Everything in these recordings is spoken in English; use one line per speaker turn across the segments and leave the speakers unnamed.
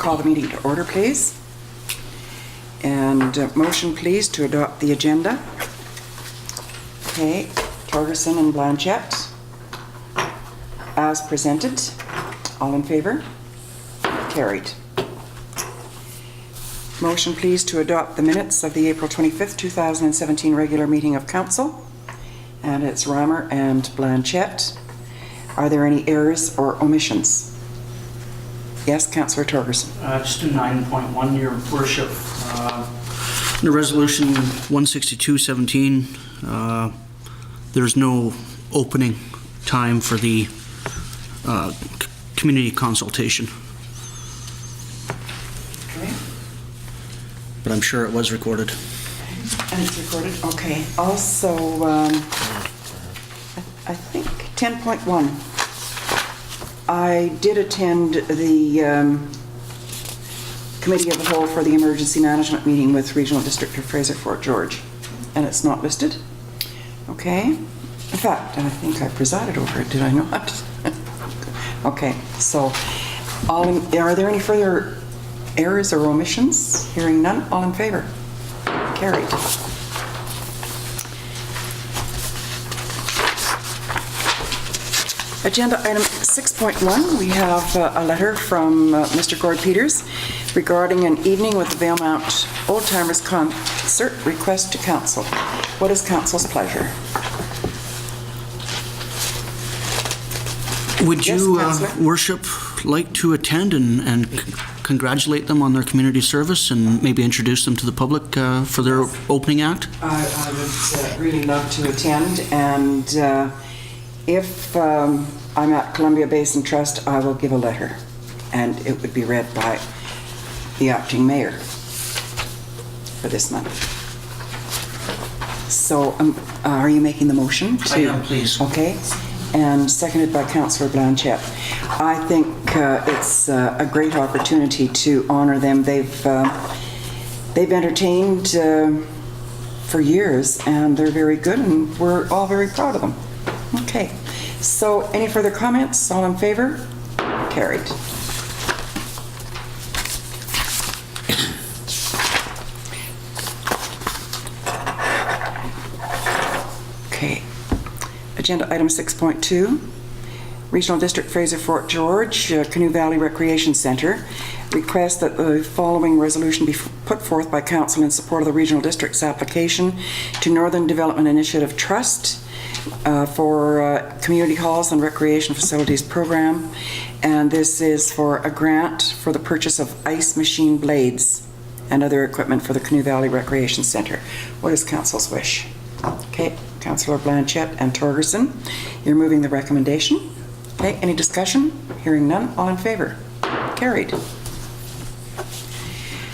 call the meeting to order, please. And motion, please, to adopt the agenda. Okay, Torgerson and Blanchette, as presented. All in favor? Carried. Motion, please, to adopt the minutes of the April 25th, 2017 regular meeting of council. And it's Reimer and Blanchette. Are there any errors or omissions? Yes, Councillor Torgerson.
Just do 9.1, Your Worship. The resolution 16217, there's no opening time for the community consultation.
Okay.
But I'm sure it was recorded.
And it's recorded? Okay. Also, I think 10.1. I did attend the Committee of the Whole for the Emergency Management meeting with Regional District of Fraser Fort George, and it's not listed. Okay. In fact, I think I presided over it, did I not? Okay, so are there any further errors or omissions? Hearing none, all in favor? Carried. Agenda item 6.1, we have a letter from Mr. Gord Peters regarding an evening with the Valemount Old Timers concert request to council. What is council's pleasure?
Would you, Worship, like to attend and congratulate them on their community service and maybe introduce them to the public for their opening act?
I would really love to attend, and if I'm at Columbia Basin Trust, I will give a letter, and it would be read by the acting mayor for this month. So are you making the motion?
I am, please.
Okay. And seconded by Councillor Blanchette. I think it's a great opportunity to honor them. They've entertained for years, and they're very good, and we're all very proud of them. Okay, so any further comments? All in favor? Carried. Okay. Agenda item 6.2, Regional District Fraser Fort George, Canoe Valley Recreation Centre, request that the following resolution be put forth by council in support of the Regional District's application to Northern Development Initiative Trust for Community Halls and Recreation Facilities Program, and this is for a grant for the purchase of ice machine blades and other equipment for the Canoe Valley Recreation Centre. What is council's wish? Okay. Councillor Blanchette and Torgerson, you're moving the recommendation. Okay, any discussion? Hearing none, all in favor? Carried.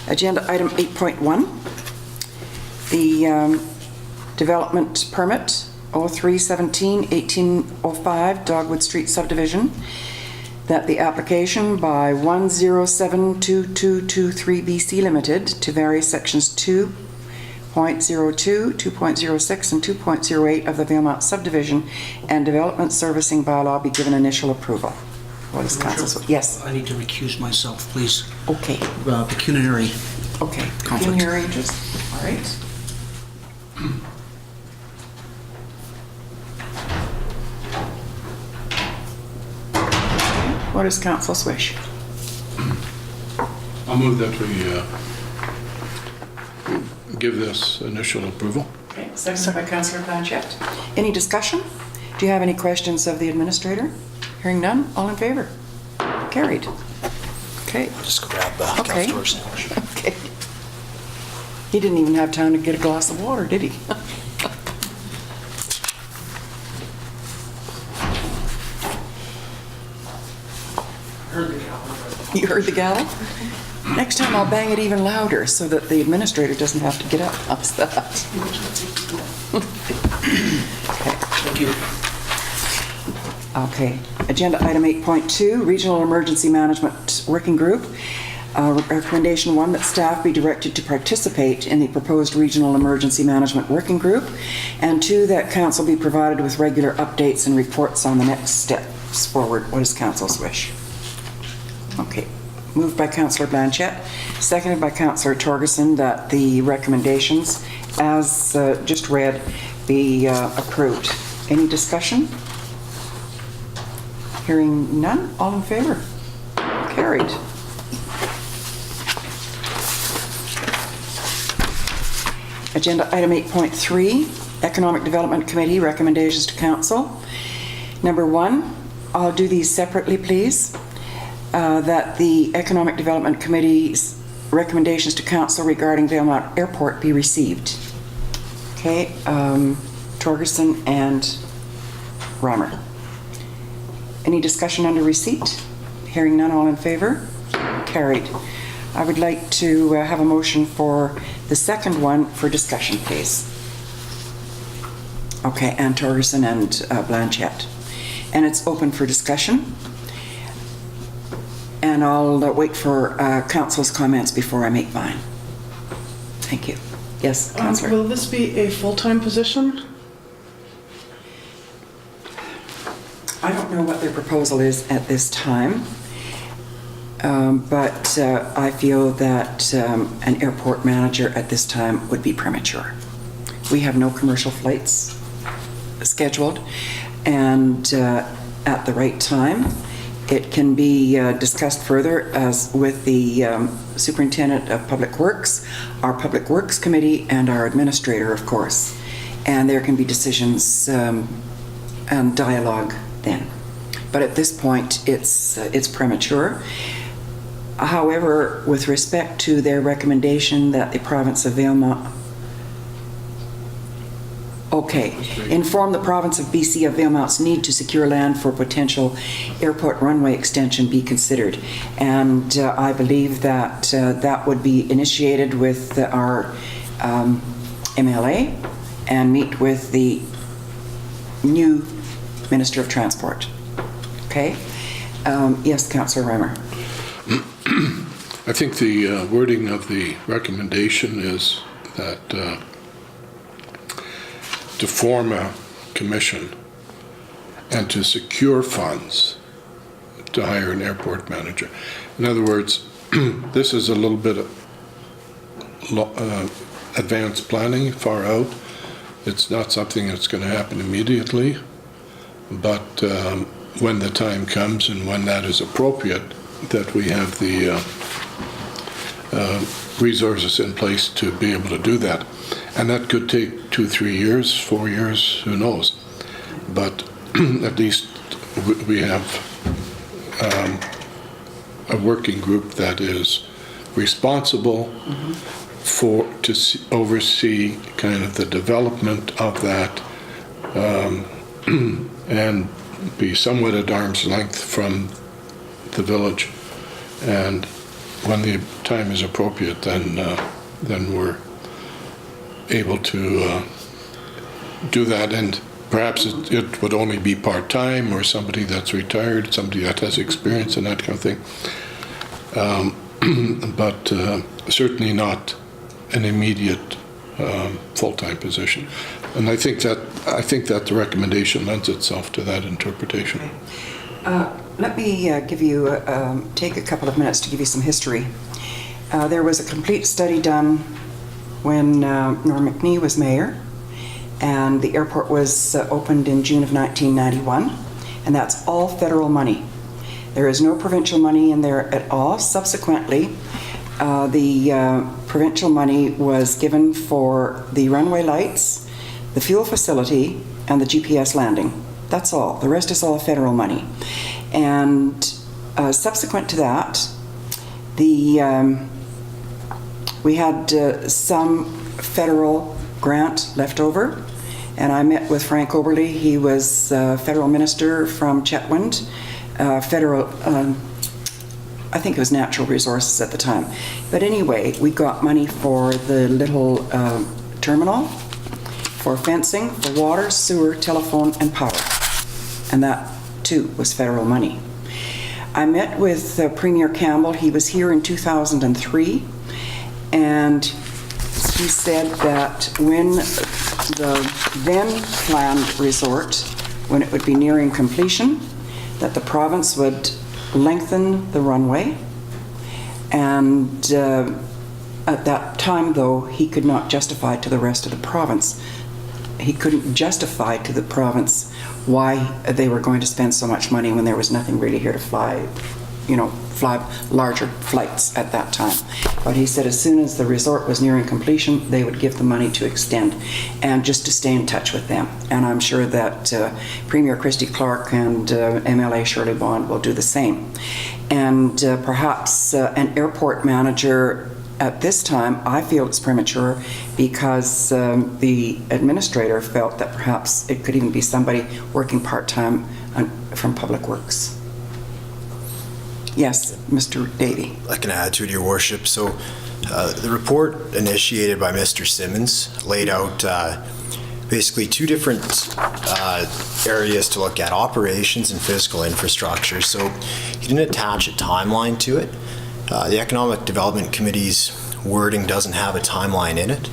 Agenda item 8.1, the development permit 0317-1805 Dogwood Street subdivision, that the application by 1072223 BC Limited to vary sections 2.02, 2.06, and 2.08 of the Valemount subdivision and development servicing bylaw be given initial approval. What is council's? Yes.
I need to recuse myself, please.
Okay.
Pecuniary.
Okay.
Conflict.
Pecuniary interest. All right. What is council's wish?
I'll move that we give this initial approval.
Okay, seconded by Councillor Blanchette. Any discussion? Do you have any questions of the administrator? Hearing none, all in favor? Carried. Okay.
I'll just grab the
Okay.
outdoor sandwich.
Okay. He didn't even have time to get a glass of water, did he? You heard the gavel? Next time I'll bang it even louder so that the administrator doesn't have to get up. How's that? Okay.
Thank you.
Okay. Agenda item 8.2, Regional Emergency Management Working Group. Recommendation 1, that staff be directed to participate in the proposed Regional Emergency Management Working Group, and 2, that council be provided with regular updates and reports on the next steps forward. What is council's wish? Okay. Moved by Councillor Blanchette, seconded by Councillor Torgerson, that the recommendations as just read be approved. Any discussion? Hearing none, all in favor? Carried. Agenda item 8.3, Economic Development Committee recommendations to Council. Number 1, I'll do these separately, please. That the Economic Development Committee's recommendations to Council regarding Valemount Airport be received. Okay, Torgerson and Reimer. Any discussion under receipt? Hearing none, all in favor? Carried. I would like to have a motion for the second one for discussion, please. Okay, and Torgerson and Blanchette. And it's open for discussion. And I'll wait for Council's comments before I make mine. Thank you. Yes, Councillor.
Will this be a full-time position?
I don't know what their proposal is at this time, but I feel that an airport manager at this time would be premature. We have no commercial flights scheduled, and at the right time, it can be discussed further as with the Superintendent of Public Works, our Public Works Committee, and our Administrator, of course. And there can be decisions and dialogue then. But at this point, it's premature. However, with respect to their recommendation that the province of Valemount inform the province of BC of Valemount's need to secure land for potential airport runway extension be considered. And I believe that that would be initiated with our MLA and meet with the new Minister of Transport. Okay? Yes, Councillor Reimer.
I think the wording of the recommendation is that to form a commission and to secure funds to hire an airport manager. In other words, this is a little bit of advanced planning, far out. It's not something that's going to happen immediately, but when the time comes and when that is appropriate, that we have the resources in place to be able to do that. And that could take 2, 3 years, 4 years, who knows. But at least we have a working group that is responsible to oversee kind of the development of that and be somewhat at arm's length from the village. And when the time is appropriate, then we're able to do that. And perhaps it would only be part-time, or somebody that's retired, somebody that has experience and that kind of thing. But certainly not an immediate full-time position. And I think that the recommendation lends itself to that interpretation.
Let me take a couple of minutes to give you some history. There was a complete study done when Norm McNee was mayor, and the airport was opened in June of 1991, and that's all federal money. There is no provincial money in there at all. Subsequently, the provincial money was given for the runway lights, the fuel facility, and the GPS landing. That's all. The rest is all federal money. And subsequent to that, we had some federal grant left over, and I met with Frank Oberle. He was federal minister from Chetwynd, I think it was natural resources at the time. But anyway, we got money for the little terminal, for fencing, for water, sewer, telephone, and power. And that too was federal money. I met with Premier Campbell. He was here in 2003, and he said that when the then planned resort, when it would be nearing completion, that the province would lengthen the runway And at that time, though, he could not justify to the rest of the province. He couldn't justify to the province why they were going to spend so much money when there was nothing really here to fly, fly larger flights at that time. But he said as soon as the resort was nearing completion, they would give the money to extend and just to stay in touch with them. And I'm sure that Premier Christy Clark and MLA Shirley Bond will do the same. And perhaps an airport manager at this time, I feel it's premature because the administrator felt that perhaps it could even be somebody working part-time from Public Works. Yes, Mr. Davey.
I can add to it, Your Worship. So the report initiated by Mr. Simmons laid out basically two different areas to look at, operations and physical infrastructure. So he didn't attach a timeline to it. The Economic Development Committee's wording doesn't have a timeline in it.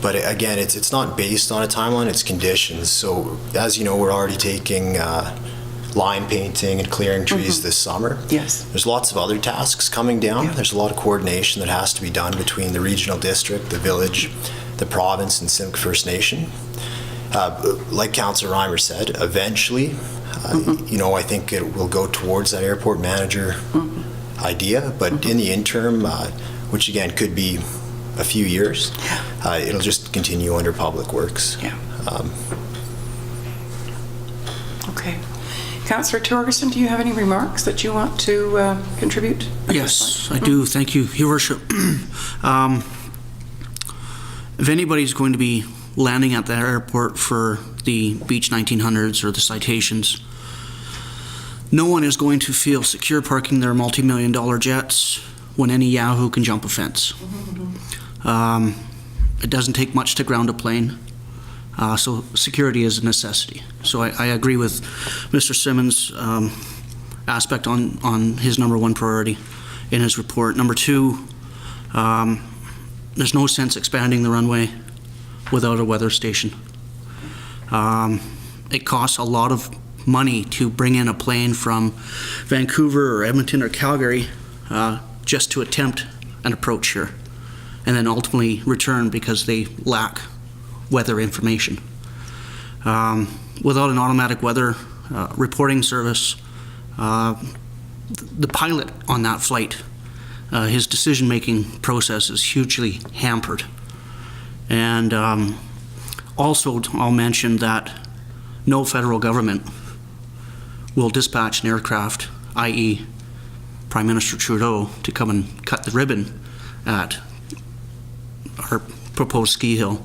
But again, it's not based on a timeline, it's conditions. So as you know, we're already taking line painting and clearing trees this summer.
Yes.
There's lots of other tasks coming down. There's a lot of coordination that has to be done between the regional district, the village, the province, and Simcoe First Nation. Like Councillor Reimer said, eventually, I think it will go towards that airport manager idea, but in the interim, which again could be a few years, it'll just continue under Public Works.
Yeah. Okay. Councillor Torgerson, do you have any remarks that you want to contribute?
Yes, I do. Thank you, Your Worship. If anybody's going to be landing at the airport for the Beach 1900s or the Citations, no one is going to feel secure parking their multi-million-dollar jets when any yahoo can jump a fence. It doesn't take much to ground a plane, so security is a necessity. So I agree with Mr. Simmons' aspect on his number one priority in his report. Number two, there's no sense expanding the runway without a weather station. It costs a lot of money to bring in a plane from Vancouver or Edmonton or Calgary just to attempt an approach here, and then ultimately return because they lack weather information. Without an automatic weather reporting service, the pilot on that flight, his decision-making process is hugely hampered. And also, I'll mention that no federal government will dispatch an aircraft, i.e. Prime Minister Trudeau, to come and cut the ribbon at our proposed ski hill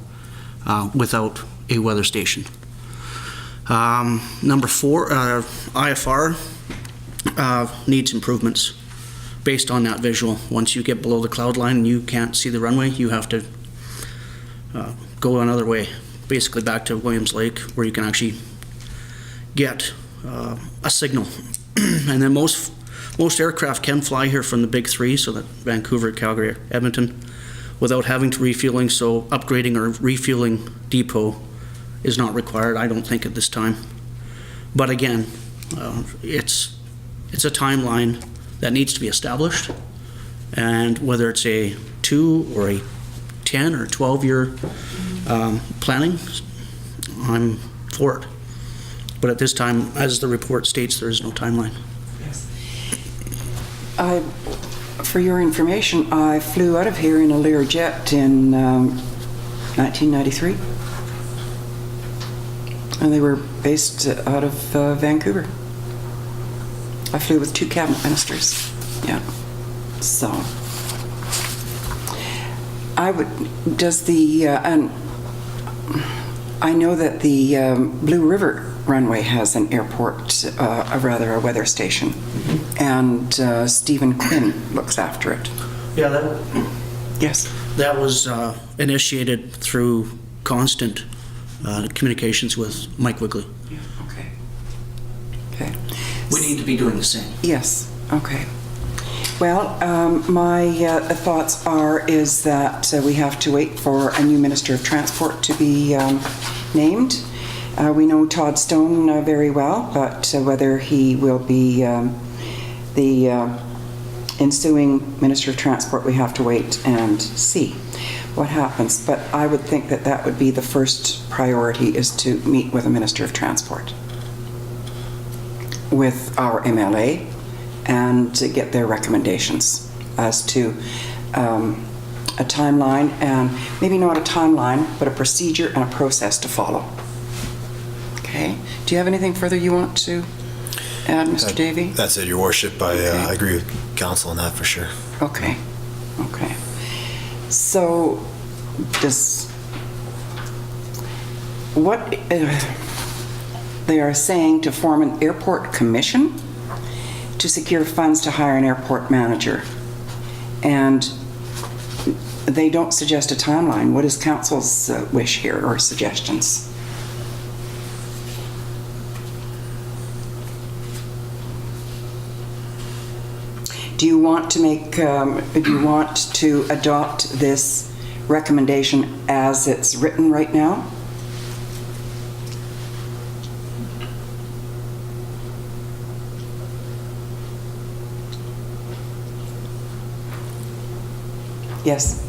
without a weather station. Number four, IFR needs improvements based on that visual. Once you get below the cloud line and you can't see the runway, you have to go another way, basically back to Williams Lake, where you can actually get a signal. And then most aircraft can fly here from the big three, so that Vancouver, Calgary, Edmonton, without having to refueling, so upgrading or refueling depot is not required, I don't think, at this time. But again, it's a timeline that needs to be established, and whether it's a 2 or a 10 or 12-year planning, I'm for it. But at this time, as the report states, there is no timeline.
Yes. For your information, I flew out of here in a Learjet in 1993. And they were based out of Vancouver. I flew with 2 cabinet ministers. Yeah. So, and I know that the Blue River runway has an airport, a weather station, and Stephen Quinn looks after it.
Yeah,
Yes.
that was initiated through constant communications with Mike Wigley.
Yeah, okay. Okay.
We need to be doing the same.
Yes, okay. Well, my thoughts is that we have to wait for a new Minister of Transport to be named. We know Todd Stone very well, but whether he will be the ensuing Minister of Transport, we have to wait and see what happens. But I would think that that would be the first priority, is to meet with the Minister of Transport, with our MLA, and to get their recommendations as to a timeline, and maybe not a timeline, but a procedure and a process to follow. Okay. Do you have anything further you want to add, Mr. Davey?
That's it, Your Worship. I agree with Council on that for sure.
Okay. Okay. So, what they are saying, to form an airport commission to secure funds to hire an airport manager, and they don't suggest a timeline. What is Council's wish here, or suggestions? Do you want to make, do you want to adopt this recommendation as it's written right now? Yes.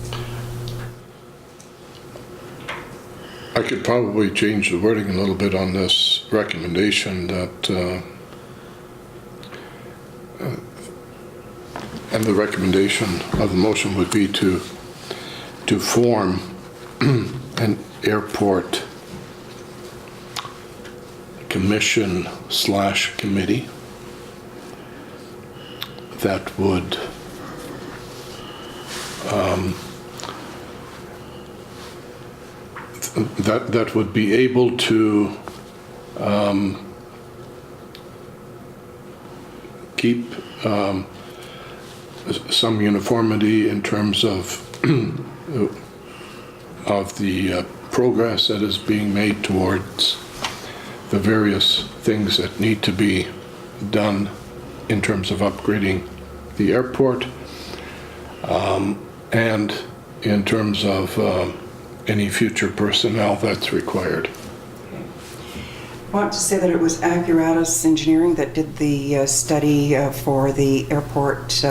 I could probably change the wording a little bit on this recommendation, that and the recommendation of the motion would be to form an airport commission/committee that would that would be able to keep some uniformity in terms of the progress that is being made towards the various things that need to be done in terms of upgrading the airport, and in terms of any future personnel that's required.
I want to say that it was Accuratus Engineering that did the study for the airport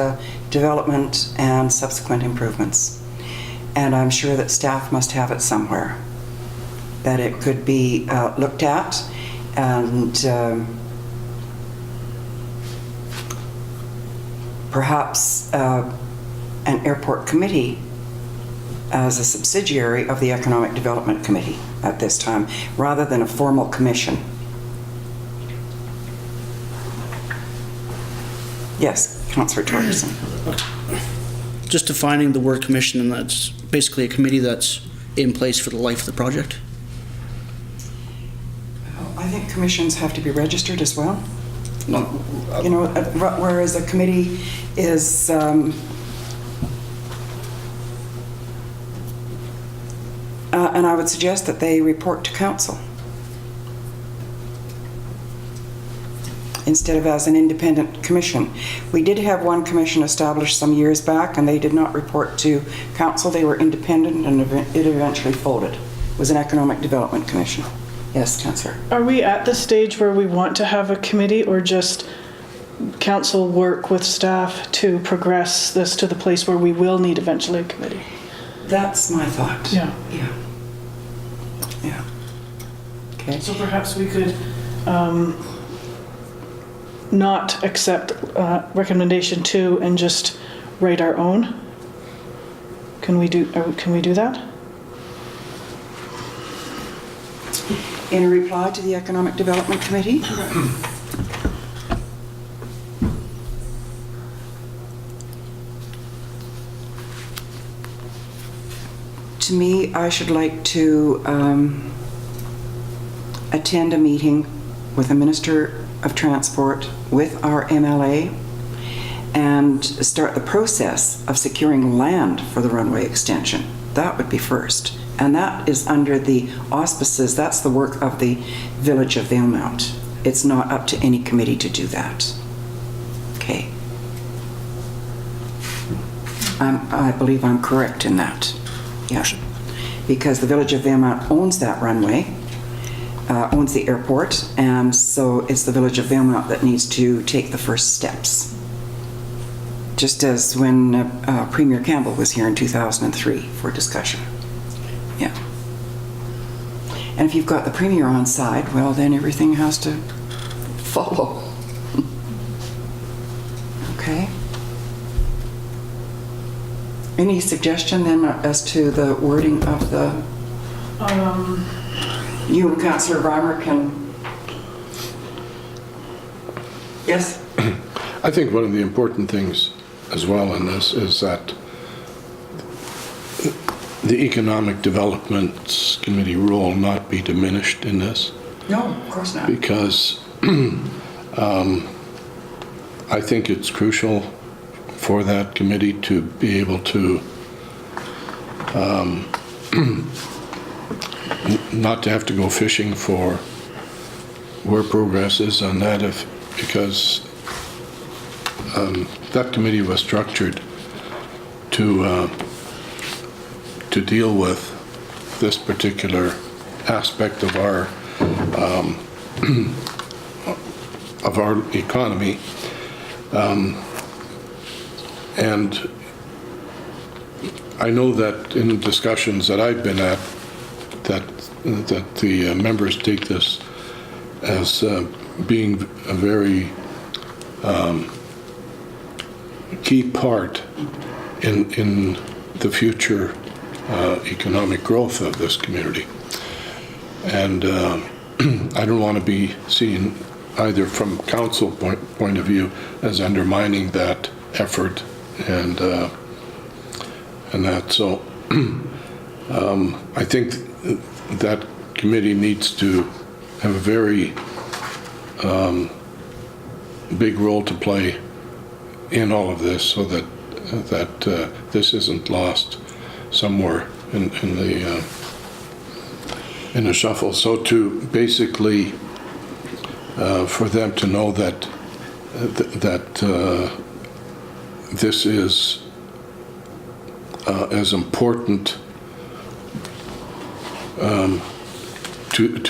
development and subsequent improvements. And I'm sure that staff must have it somewhere, that it could be looked at, and perhaps an airport committee as a subsidiary of the Economic Development Committee at this time, rather than a formal commission. Yes, Councillor Torgerson.
Just defining the word commission, and that's basically a committee that's in place for the life of the project.
I think commissions have to be registered as well. You know, whereas a committee is and I would suggest that they report to council instead of as an independent commission. We did have one commission established some years back, and they did not report to council. They were independent, and it eventually folded. It was an Economic Development Commission. Yes, Councillor.
Are we at the stage where we want to have a committee, or just council work with staff to progress this to the place where we will need eventually a committee?
That's my thought.
Yeah.
Yeah. Yeah. Okay.
So perhaps we could not accept recommendation 2 and just write our own. Can we do that?
In a reply to the Economic Development Committee? To me, I should like to attend a meeting with the Minister of Transport, with our MLA, and start the process of securing land for the runway extension. That would be first. And that is under the auspices, that's the work of the Village of Valemount. It's not up to any committee to do that. Okay. I believe I'm correct in that. Yeah. Because the Village of Valemount owns that runway, owns the airport, and so it's the Village of Valemount that needs to take the first steps. just as when Premier Campbell was here in 2003 for discussion. Yeah. And if you've got the Premier on side, well, then everything has to follow. Okay. Any suggestion then as to the wording of the... You and Councillor Reimer can... Yes?
I think one of the important things as well in this is that the Economic Development Committee role not be diminished in this.
No, of course not.
Because I think it's crucial for that committee to be able to not to have to go fishing for where progress is on that, because that committee was structured to deal with this particular aspect of our economy, and I know that in the discussions that I've been at, that the members take this as being a very key part in the future economic growth of this community. And I don't want to be seen either from council point of view as undermining that effort and that. So I think that committee needs to have a very big role to play in all of this, so that this isn't lost somewhere in the shuffle. So to basically for them to know that this is as important to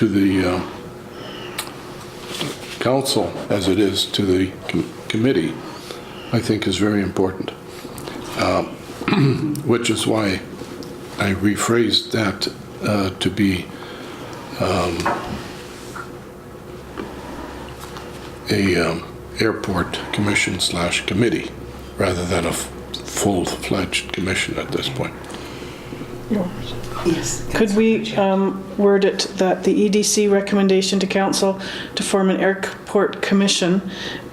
the council as it is to the committee, I think is very important. Which is why I rephrased that to be a airport commission / committee rather than a full-fledged commission at this point.
Yes.
Could we word it that the EDC recommendation to council to form an airport commission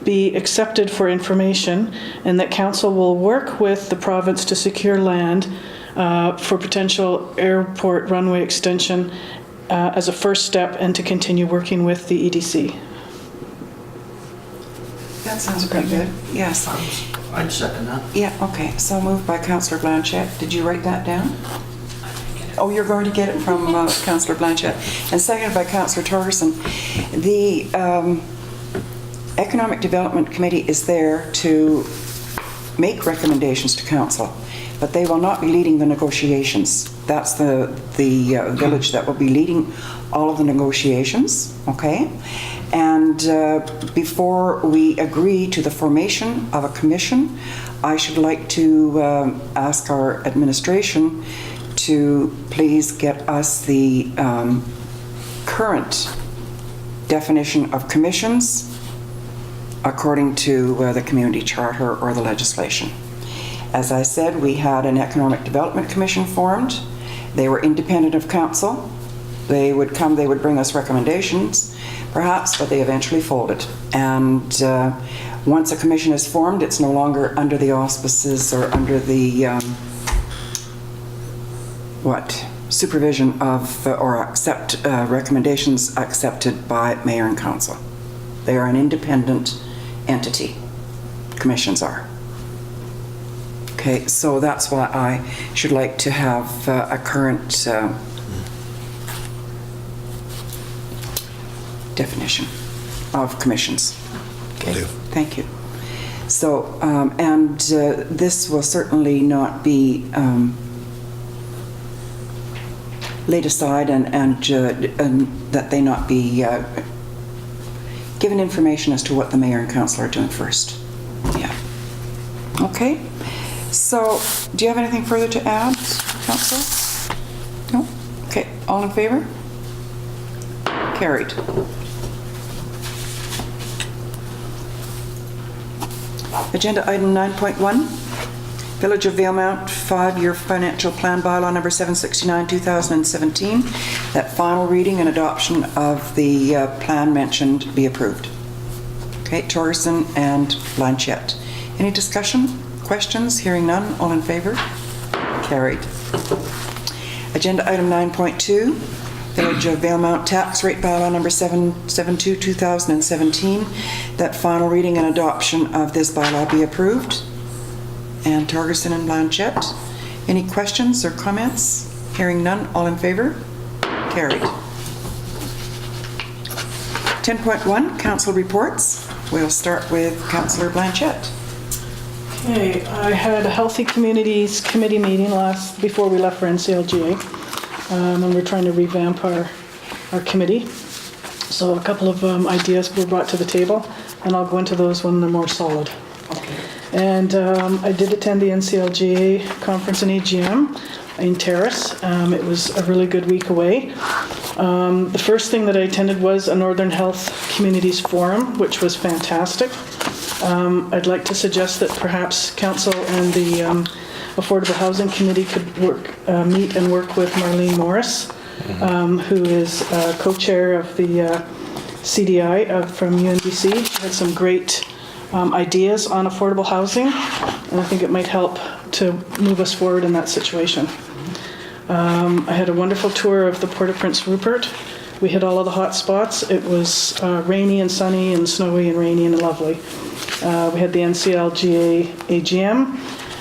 be accepted for information, and that council will work with the province to secure land for potential airport runway extension as a first step, and to continue working with the EDC?
That sounds pretty good. Yes.
I'd second that.
Yeah, okay. So moved by Councillor Blanchette. Did you write that down? Oh, you're going to get it from Councillor Blanchette. And seconded by Councillor Torgerson. The Economic Development Committee is there to make recommendations to council, but they will not be leading the negotiations. That's the village that will be leading all of the negotiations, okay? And before we agree to the formation of a commission, I should like to ask our administration to please get us the current definition of commissions according to the community charter or the legislation. As I said, we had an Economic Development Commission formed. They were independent of council. They would come, they would bring us recommendations, perhaps, but they eventually folded. And once a commission is formed, it's no longer under the auspices or under the supervision of or accept recommendations accepted by mayor and council. They are an independent entity. Commissions are. Okay, so that's why I should like to have a current definition of commissions. Okay, thank you. So, and this will certainly not be laid aside, and that they not be given information as to what the mayor and council are doing first. Yeah. Okay, so do you have anything further to add, Council? No? Okay, all in favor? Carried. Agenda item 9.1, Village of Valemount 5-year financial plan bylaw number 769, 2017, that final reading and adoption of the plan mentioned be approved. Okay, Torgerson and Blanchette. Any discussion, questions? Hearing none, all in favor? Carried. Agenda item 9.2, Village of Valemount tax rate bylaw number 772, 2017, that final reading and adoption of this bylaw be approved. And Torgerson and Blanchette. Any questions or comments? Hearing none, all in favor? Carried. 10.1, council reports. We'll start with Councillor Blanchette.
Okay, I had a Healthy Communities Committee meeting before we left for NCLGA, and we're trying to revamp our committee. So a couple of ideas were brought to the table, and I'll go into those when they're more solid.
Okay.
And I did attend the NCLGA conference in AGM in Terrace. It was a really good week away. The first thing that I attended was a Northern Health Communities Forum, which was fantastic. I'd like to suggest that perhaps Council and the Affordable Housing Committee could meet and work with Marlene Morris, who is co-chair of the CDI from UNBC. She had some great ideas on affordable housing, and I think it might help to move us forward in that situation. I had a wonderful tour of the Port of Prince Rupert. We hit all of the hot spots. It was rainy and sunny and snowy and rainy and lovely. We had the NCLGA AGM,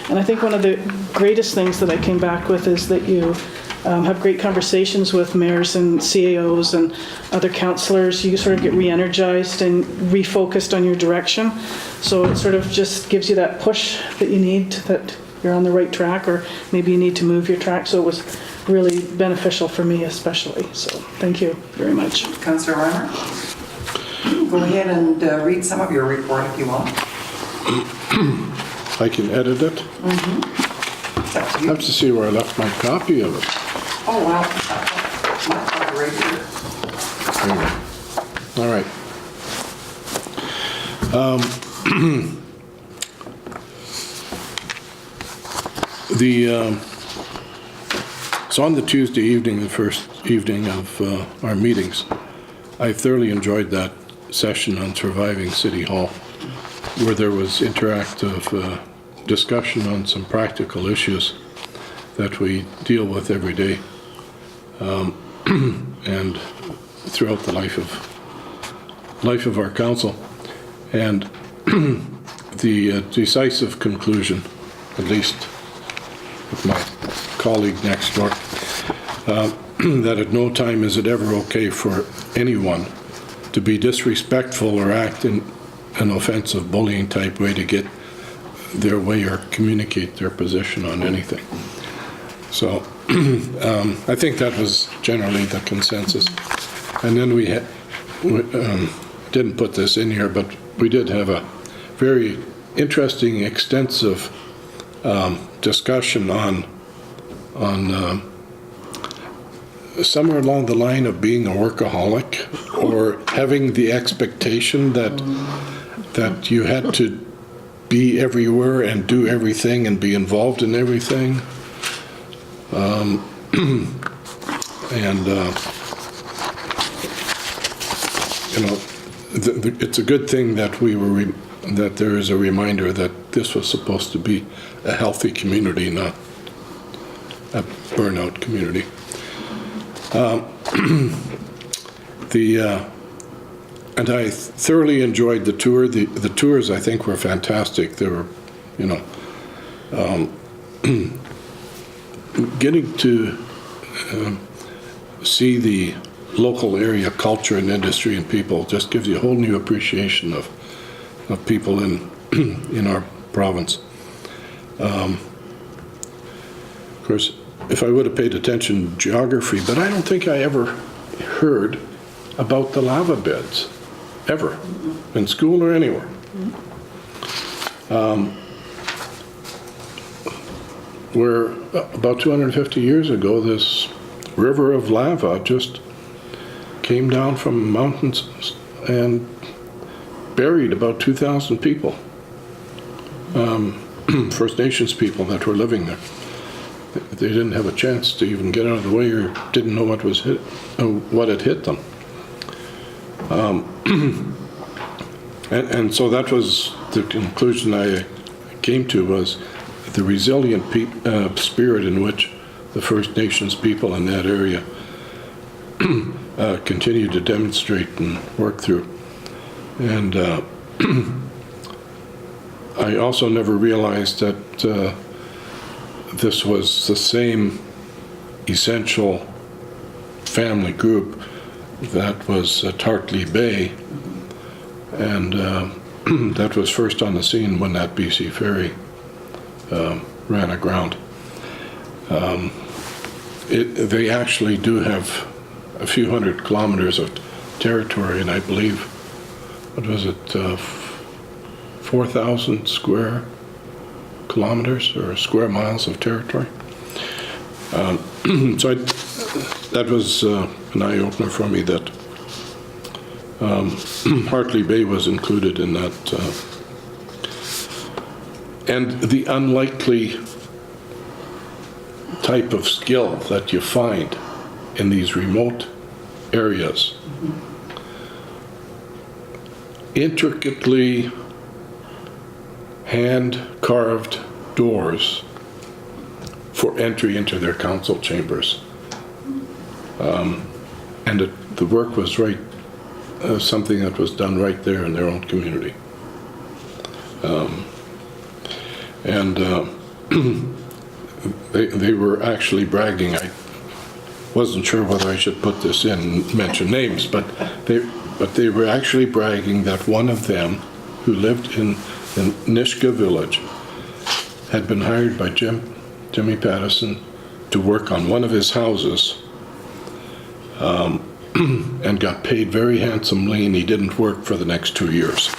and I think one of the greatest things that I came back with is that you have great conversations with mayors and CAOs and other councillors. You sort of get re-energized and refocused on your direction. So it sort of just gives you that push that you need, that you're on the right track, or maybe you need to move your track. So it was really beneficial for me especially. So thank you very much.
Councillor Reimer, go ahead and read some of your report if you want.
I can edit it.
It's up to
I
you.
have to see where I left my copy of it.
Oh, well, my copy right here.
All right. So on the Tuesday evening, the first evening of our meetings, I thoroughly enjoyed that session on surviving City Hall, where there was interactive discussion on some practical issues that we deal with every day and throughout the life of our council. And the decisive conclusion, at least with my colleague next door, that at no time is it ever okay for anyone to be disrespectful or act in an offensive bullying type way to get their way or communicate their position on anything. So I think that was generally the consensus. And then we didn't put this in here, but we did have a very interesting, extensive discussion on somewhere along the line of being a workaholic or having the expectation that you had to be everywhere and do everything and be involved in everything. It's a good thing that that there is a reminder that this was supposed to be a healthy community, not a burnout community. And I thoroughly enjoyed the tour. The tours, I think, were fantastic. They were, getting to see the local area culture and industry and people just gives you a whole new appreciation of people in our province. Of course, if I would have paid attention, geography, but I don't think I ever heard about the lava beds, ever, in school or anywhere. where about 250 years ago, this river of lava just came down from mountains and buried about 2,000 people, First Nations people that were living there. They didn't have a chance to even get out of the way, or didn't know what had hit them. And so that was the conclusion I came to, was the resilient spirit in which the First Nations people in that area continue to demonstrate and work through. And I also never realized that this was the same essential family group that was at Hartley Bay, and that was first on the scene when that BC ferry ran aground. They actually do have a few hundred kilometers of territory, and I believe, what was it, 4,000 square kilometers or square miles of territory. So that was an eye-opener for me that Hartley Bay was included in that. And the unlikely type of skill that you find in these remote areas. Intricately hand-carved doors for entry into their council chambers. And the work was something that was done right there in their own community. They were actually bragging. I wasn't sure whether I should put this in and mention names, but they were actually bragging that one of them, who lived in Nishka village, had been hired by Jimmy Pattison to work on one of his houses, and got paid very handsomely, and he didn't work for the next 2 years.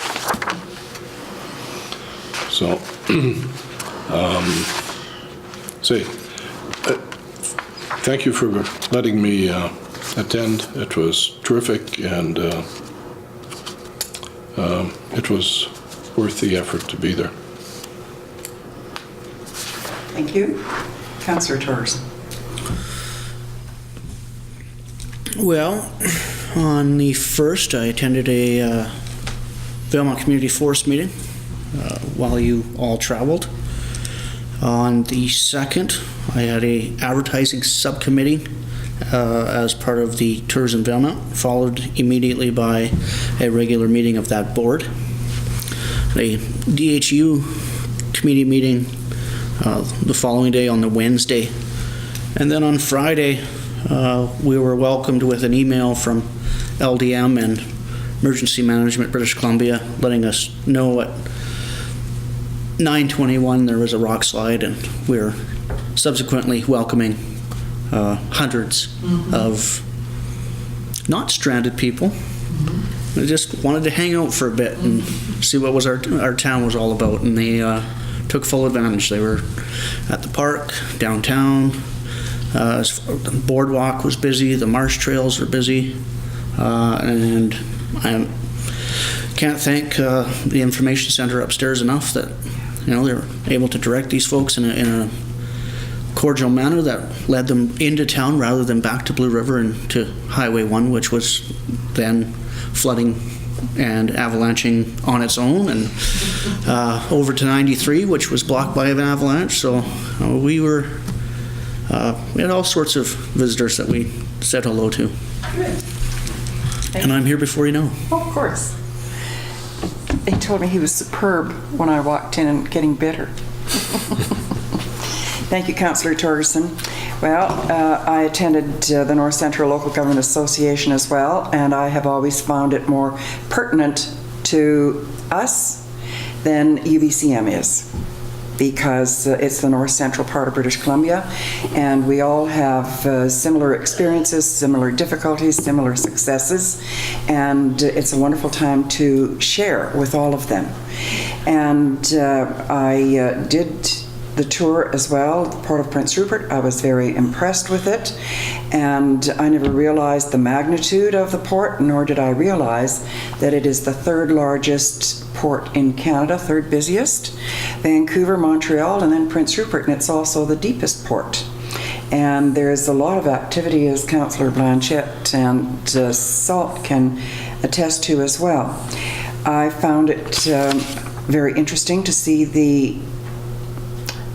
So, thank you for letting me attend. It was terrific, and it was worth the effort to be there.
Thank you. Councillor Torgerson.
Well, on the 1st, I attended a Valemount Community Forest meeting while you all traveled. On the 2nd, I had a advertising subcommittee as part of the Tourism Valemount, followed immediately by a regular meeting of that board. A DHU committee meeting the following day on the Wednesday. And then on Friday, we were welcomed with an email from LDM and Emergency Management British Columbia letting us know at 9:21 there was a rock slide, and we were subsequently welcoming hundreds of not stranded people. They just wanted to hang out for a bit and see what was our town was all about, and they took full advantage. They were at the park, downtown. The boardwalk was busy, the marsh trails were busy, and I can't thank the information center upstairs enough that they were able to direct these folks in a cordial manner that led them into town rather than back to Blue River and to Highway 1, which was then flooding and avalanching on its own, and over to 93, which was blocked by an avalanche. So we had all sorts of visitors that we said hello to.
Good.
And I'm here before you know.
Oh, of course. He told me he was superb when I walked in and getting bitter. Thank you, Councillor Torgerson. Well, I attended the North Central Local Government Association as well, and I have always found it more pertinent to us than UBCM is, because it's the North Central part of British Columbia, and we all have similar experiences, similar difficulties, similar successes, and it's a wonderful time to share with all of them. And I did the tour as well, the Port of Prince Rupert. I was very impressed with it, and I never realized the magnitude of the port, nor did I realize that it is the third largest port in Canada, third busiest. Vancouver, Montreal, and then Prince Rupert, and it's also the deepest port. And there's a lot of activity, as Councillor Blanchette and Salt can attest to as well. I found it very interesting to see the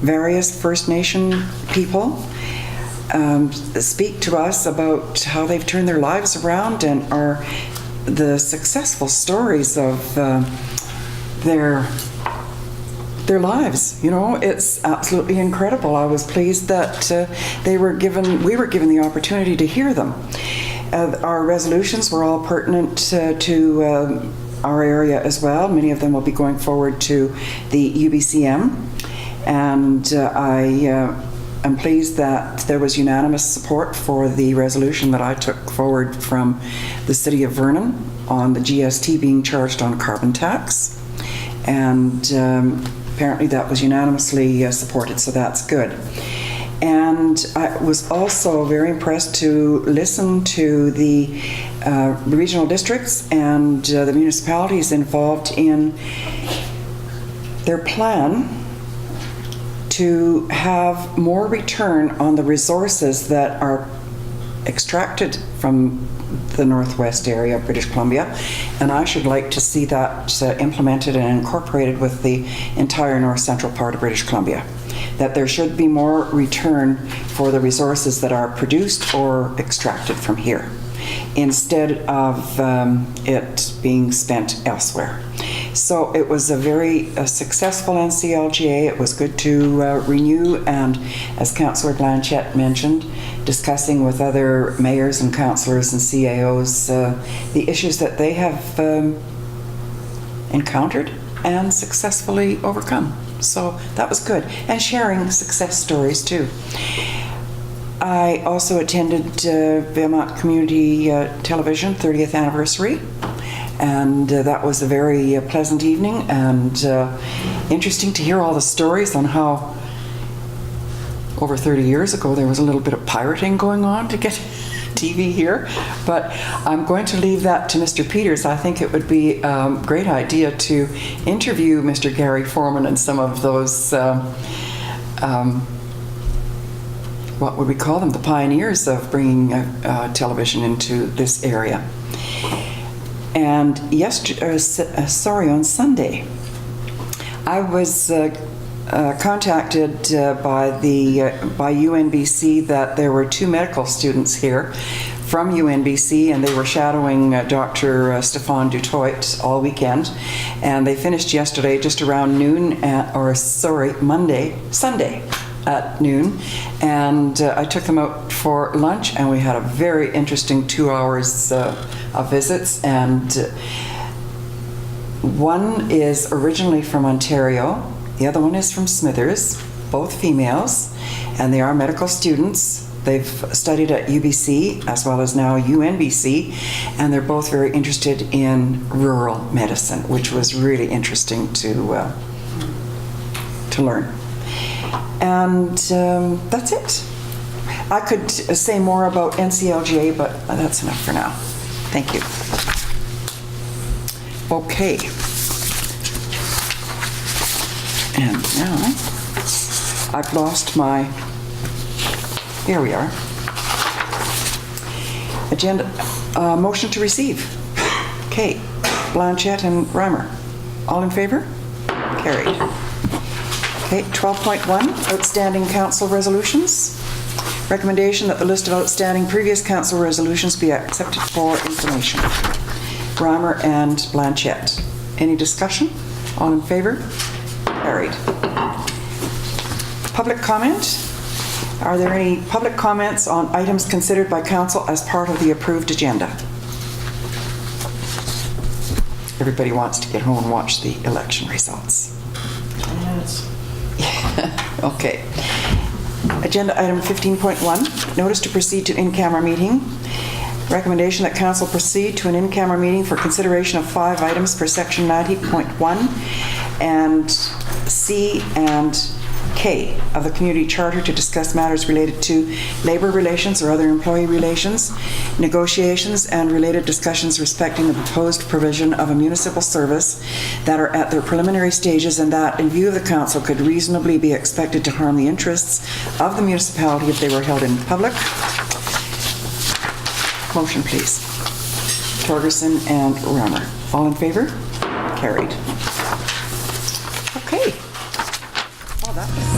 various First Nation people speak to us about how they've turned their lives around and are the successful stories of their lives. You know, it's absolutely incredible. I was pleased that we were given the opportunity to hear them. Our resolutions were all pertinent to our area as well. Many of them will be going forward to the UBCM, and I am pleased that there was unanimous support for the resolution that I took forward from the City of Vernon on the GST being charged on carbon tax, and apparently that was unanimously supported, so that's good. And I was also very impressed to listen to the regional districts and the municipalities involved in their plan to have more return on the resources that are extracted from the northwest area of British Columbia, and I should like to see that implemented and incorporated with the entire north central part of British Columbia. That there should be more return for the resources that are produced or extracted from here, instead of it being spent elsewhere. So it was a very successful NCLGA. It was good to renew, and as Councillor Blanchette mentioned, discussing with other mayors and councillors and CAOs the issues that they have encountered and successfully overcome. So that was good. And sharing success stories too. I also attended Valemount Community Television 30th anniversary, and that was a very pleasant evening, and interesting to hear all the stories on how over 30 years ago there was a little bit of pirating going on to get TV here, but I'm going to leave that to Mr. Peters. I think it would be a great idea to interview Mr. Gary Foreman and some of those, what would we call them, the pioneers of bringing television into this area. And on Sunday, I was contacted by UNBC that there were 2 medical students here from UNBC, and they were shadowing Dr. Stéphane Dutoit all weekend, and they finished yesterday just around noon, Sunday at noon, and I took them out for lunch, and we had a very interesting 2 hours of visits, and one is originally from Ontario. The other one is from Smithers, both females, and they are medical students. They've studied at UBC as well as now UNBC, and they're both very interested in rural medicine, which was really interesting to learn. And that's it. I could say more about NCLGA, but that's enough for now. Thank you. Okay. And now, I've lost my, here we are. Agenda, motion to receive. Okay, Blanchette and Reimer. All in favor? Carried. Okay, 12.1, outstanding council resolutions. Recommendation that the list of outstanding previous council resolutions be accepted for information. Reimer and Blanchette. Any discussion? All in favor? Carried. Public comment. Are there any public comments on items considered by council as part of the approved agenda? Everybody wants to get home and watch the election results.
Yes.
Okay. Agenda item 15.1, notice to proceed to in-camera meeting. Recommendation that council proceed to an in-camera meeting for consideration of 5 items per section 90.1 and C and K of the Community Charter to discuss matters related to labor relations or other employee relations, negotiations, and related discussions respecting the proposed provision of a municipal service that are at their preliminary stages and that, in view of the council, could reasonably be expected to harm the interests of the municipality if they were held in public. Motion, please. Torgerson and Reimer. All in favor? Carried. Okay. Oh, that was